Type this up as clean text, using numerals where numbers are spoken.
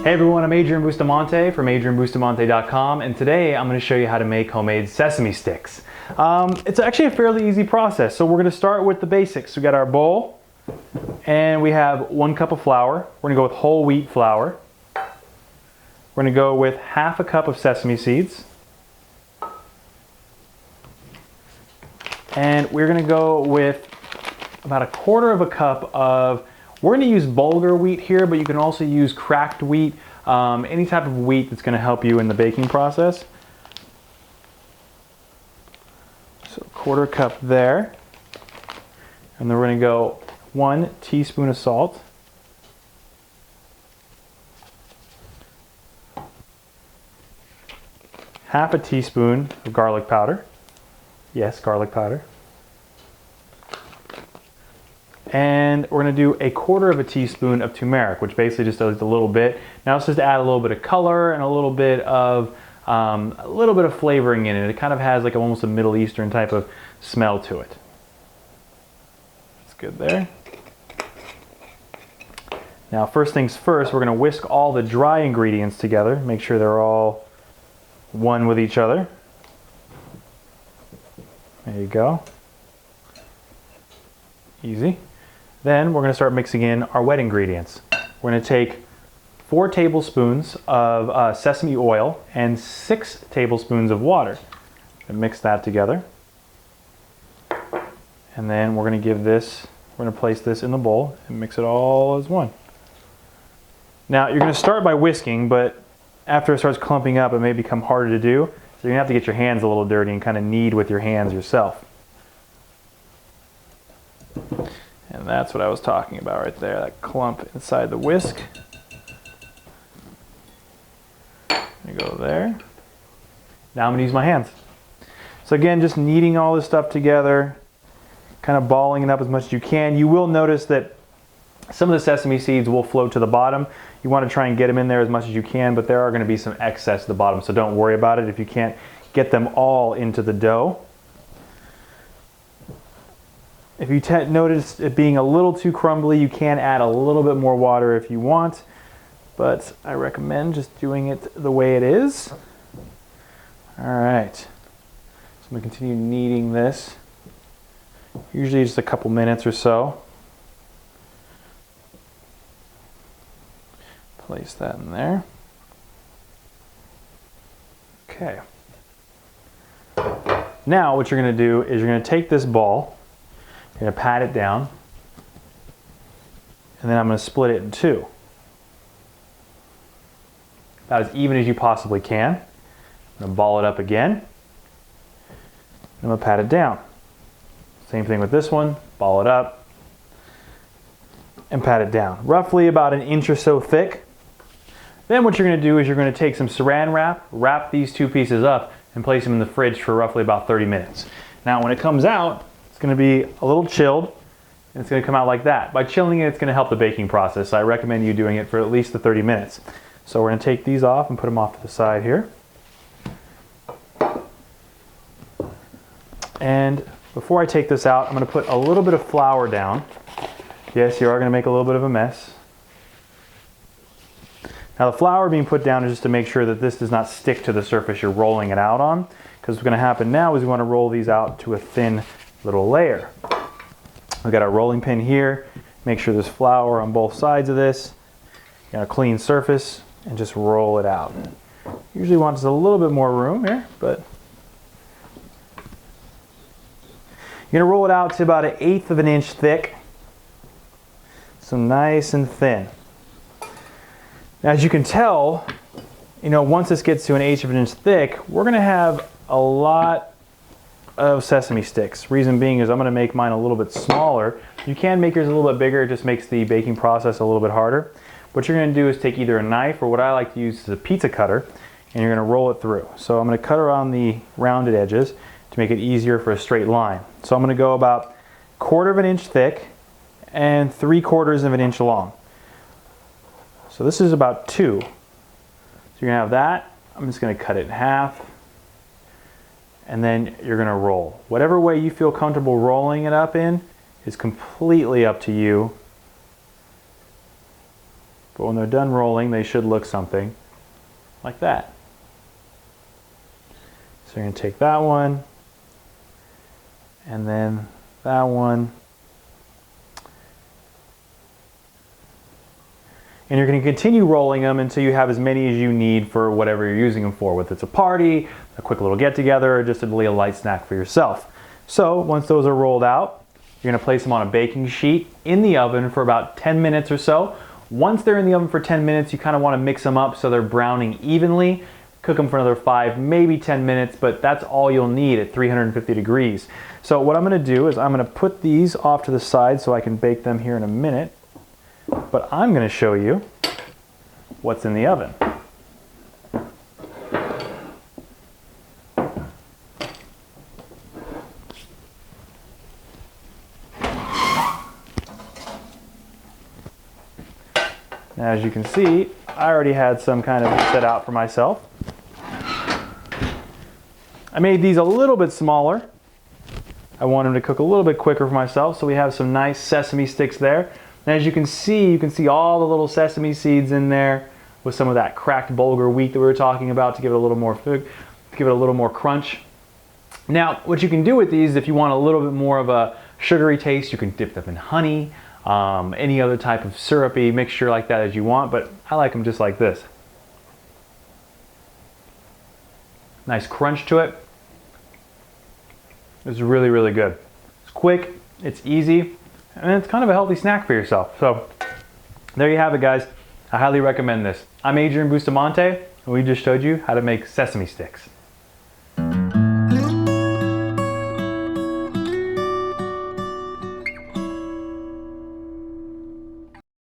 Hey everyone, I'm Adrian Bustamante from adrianbustamante.com, and today I'm going to show you how to make homemade sesame sticks. It's actually a fairly easy process, so we're going to start with the basics. We got our bowl, and we have 1 cup of flour. We're going to go with whole wheat flour. We're going to go with half a cup of sesame seeds. And we're going to go with about 1/4 cup of, we're going to use bulgur wheat here, but you can also use cracked wheat, any type of wheat that's going to help you in the baking process. So 1/4 cup there. And then we're going to go 1 teaspoon of salt. Half a teaspoon of garlic powder. Yes, garlic powder. And we're going to do 1/4 teaspoon of turmeric, which basically just does a little bit. Now it's just to add a little bit of color and a little bit of flavoring in it. It kind of has like almost a Middle Eastern type of smell to it. That's good there. Now first things first, we're going to whisk all the dry ingredients together. Make sure they're all one with each other. There you go. Easy. Then we're going to start mixing in our wet ingredients. We're going to take 4 tablespoons of sesame oil and 6 tablespoons of water and mix that together. And then we're going to place this in the bowl and mix it all as one. Now you're going to start by whisking, but after it starts clumping up, it may become harder to do. So you're going to have to get your hands a little dirty and kind of knead with your hands yourself. And that's what I was talking about right there, that clump inside the whisk. There you go there. Now I'm going to use my hands. So again, just kneading all this stuff together, kind of balling it up as much as you can. You will notice that some of the sesame seeds will float to the bottom. You want to try and get them in there as much as you can, but there are going to be some excess at the bottom, so don't worry about it if you can't get them all into the dough. If you notice it being a little too crumbly, you can add a little bit more water if you want, but I recommend just doing it the way it is. All right, so I'm going to continue kneading this, usually just a couple minutes or so. Place that in there. Okay. Now what you're going to do is you're going to take this ball, you're going to pat it down, and then I'm going to split it in 2. About as even as you possibly can. I'm going to ball it up again. And I'm going to pat it down. Same thing with this one. Ball it up and pat it down. Roughly about 1 inch or so thick. Then what you're going to do is you're going to take some saran wrap, wrap these 2 pieces up, and place them in the fridge for roughly about 30 minutes. Now when it comes out, it's going to be a little chilled, and it's going to come out like that. By chilling it, it's going to help the baking process. So I recommend you doing it for at least the 30 minutes. So we're going to take these off and put them off to the side here. And before I take this out, I'm going to put a little bit of flour down. Yes, you are going to make a little bit of a mess. Now the flour being put down is just to make sure that this does not stick to the surface you're rolling it out on, because what's going to happen now is we want to roll these out to a thin little layer. We've got our rolling pin here. Make sure there's flour on both sides of this. You got a clean surface and just roll it out. Usually want just a little bit more room here, but you're going to roll it out to about 1/8 of an inch thick. So nice and thin. Now, as you can tell, once this gets to 1/8 of an inch thick, we're going to have a lot of sesame sticks. Reason being is I'm going to make mine a little bit smaller. You can make yours a little bit bigger. It just makes the baking process a little bit harder. What you're going to do is take either a knife, or what I like to use is a pizza cutter, and you're going to roll it through. So I'm going to cut around the rounded edges to make it easier for a straight line. So I'm going to go about 1/4 of an inch thick and 3/4 of an inch long. So this is about 2. So you're going to have that. I'm just going to cut it in half. And then you're going to roll. Whatever way you feel comfortable rolling it up in is completely up to you. But when they're done rolling, they should look something like that. So you're going to take that one, and then that one. And you're going to continue rolling them until you have as many as you need for whatever you're using them for, whether it's a party, a quick little get-together, or just a light snack for yourself. So once those are rolled out, you're going to place them on a baking sheet in the oven for about 10 minutes or so. Once they're in the oven for 10 minutes, you kind of want to mix them up so they're browning evenly. Cook them for another 5, maybe 10 minutes, but that's all you'll need at 350 degrees. So what I'm going to do is I'm going to put these off to the side so I can bake them here in a minute. But I'm going to show you what's in the oven. Now, as you can see, I already had some kind of set out for myself. I made these a little bit smaller. I want them to cook a little bit quicker for myself, so we have some nice sesame sticks there. And as you can see all the little sesame seeds in there with some of that cracked bulgur wheat that we were talking about to give it a little more crunch. Now, what you can do with these, if you want a little bit more of a sugary taste, you can dip them in honey, any other type of syrupy mixture like that as you want, but I like them just like this. Nice crunch to it. It's really, really good. It's quick, it's easy, and it's kind of a healthy snack for yourself. So there you have it, guys. I highly recommend this. I'm Adrian Bustamante, and we just showed you how to make sesame sticks.